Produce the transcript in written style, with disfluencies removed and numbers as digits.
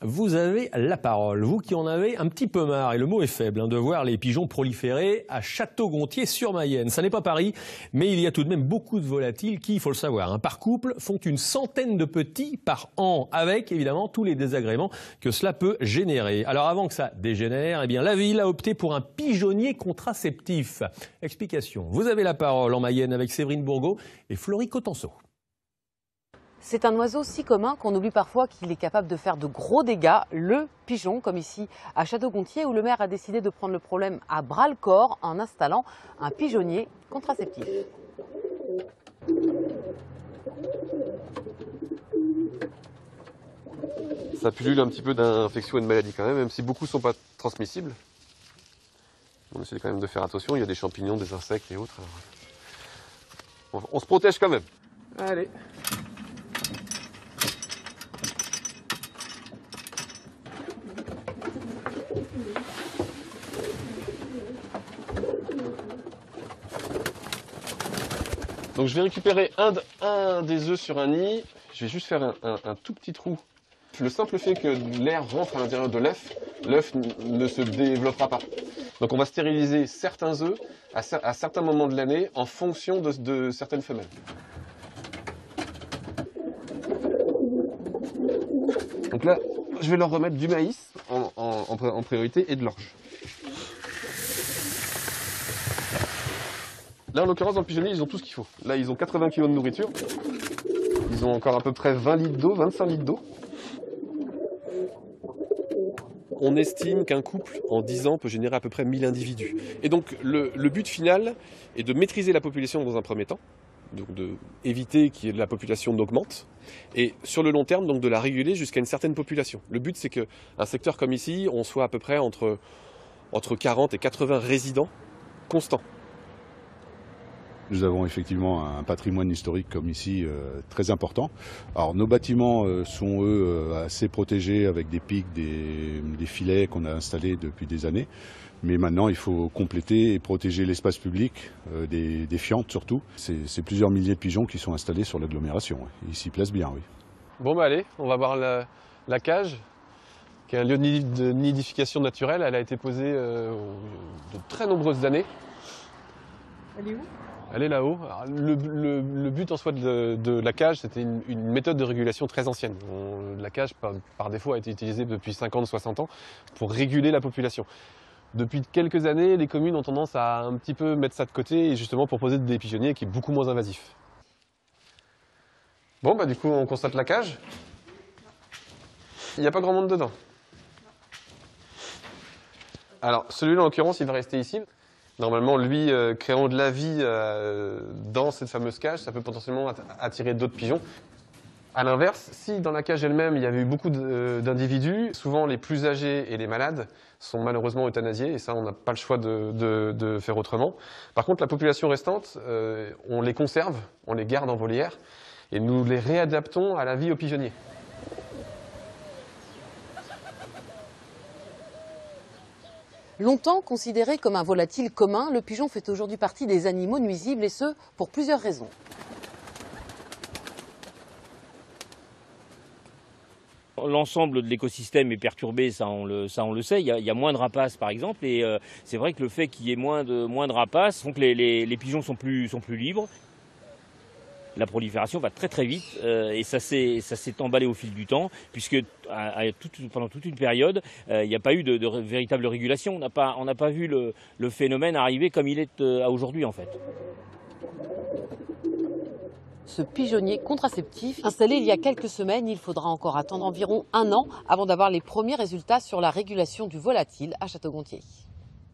Vous avez la parole, vous qui en avez un petit peu marre, et le mot est faible, de voir les pigeons proliférer à Château-Gontier-sur-Mayenne. Ça n'est pas Paris, mais il y a tout de même beaucoup de volatiles qui, il faut le savoir, par couple, font une centaine de petits par an, avec évidemment tous les désagréments que cela peut générer. Alors avant que ça dégénère, eh bien, la ville a opté pour un pigeonnier contraceptif. Explication, vous avez la parole en Mayenne avec Séverine Bourgault et Florie Cotenceau. C'est un oiseau si commun qu'on oublie parfois qu'il est capable de faire de gros dégâts, le pigeon, comme ici à Château-Gontier, où le maire a décidé de prendre le problème à bras-le-corps en installant un pigeonnier contraceptif. Ça pullule un petit peu d'infections et de maladies quand même si beaucoup ne sont pas transmissibles. On essaie quand même de faire attention, il y a des champignons, des insectes et autres. Alors, on se protège quand même. Allez. Donc je vais récupérer un des œufs sur un nid, je vais juste faire un tout petit trou. Le simple fait que l'air rentre à l'intérieur de l'œuf, l'œuf ne se développera pas. Donc on va stériliser certains œufs à certains moments de l'année en fonction de certaines femelles. Donc là, je vais leur remettre du maïs en priorité et de l'orge. Là, en l'occurrence, dans le pigeonnier, ils ont tout ce qu'il faut. Là, ils ont 80 kg de nourriture. Ils ont encore à peu près 20 litres d'eau, 25 litres d'eau. On estime qu'un couple, en 10 ans, peut générer à peu près 1000 individus. Et donc, le but final est de maîtriser la population dans un premier temps, donc d'éviter que la population n'augmente, et sur le long terme, donc de la réguler jusqu'à une certaine population. Le but, c'est qu'un secteur comme ici, on soit à peu près entre 40 et 80 résidents constants. Nous avons effectivement un patrimoine historique comme ici très important. Alors nos bâtiments sont eux assez protégés avec des pics, des filets qu'on a installés depuis des années. Mais maintenant il faut compléter et protéger l'espace public, des fientes surtout. C'est plusieurs milliers de pigeons qui sont installés sur l'agglomération. Ils s'y plaisent bien, oui. Bon bah allez, on va voir la cage, qui est un lieu de nidification naturelle. Elle a été posée de très nombreuses années. Elle est où ? Elle est là-haut. Le but en soi de la cage, c'était une méthode de régulation très ancienne. La cage, par défaut, a été utilisée depuis 50-60 ans pour réguler la population. Depuis quelques années, les communes ont tendance à un petit peu mettre ça de côté et justement proposer des pigeonniers qui est beaucoup moins invasif. Bon, bah du coup, on constate la cage. Il n'y a pas grand monde dedans. Alors, celui-là, en l'occurrence, il va rester ici. Normalement, lui, créant de la vie dans cette fameuse cage, ça peut potentiellement attirer d'autres pigeons. A l'inverse, si dans la cage elle-même, il y avait eu beaucoup d'individus, souvent les plus âgés et les malades sont malheureusement euthanasiés, et ça, on n'a pas le choix de faire autrement. Par contre, la population restante, on les conserve, on les garde en volière, et nous les réadaptons à la vie aux pigeonniers. Longtemps considéré comme un volatile commun, le pigeon fait aujourd'hui partie des animaux nuisibles, et ce, pour plusieurs raisons. L'ensemble de l'écosystème est perturbé, ça on le sait. Il y a moins de rapaces par exemple, et c'est vrai que le fait qu'il y ait moins de rapaces font que les pigeons sont plus libres. La prolifération va très très vite et ça s'est emballé au fil du temps, puisque pendant toute une période, il n'y a pas eu de véritable régulation. On n'a pas vu le phénomène arriver comme il est aujourd'hui en fait. Ce pigeonnier contraceptif, installé il y a quelques semaines, il faudra encore attendre environ 1 an avant d'avoir les premiers résultats sur la régulation du volatile à Château-Gontier.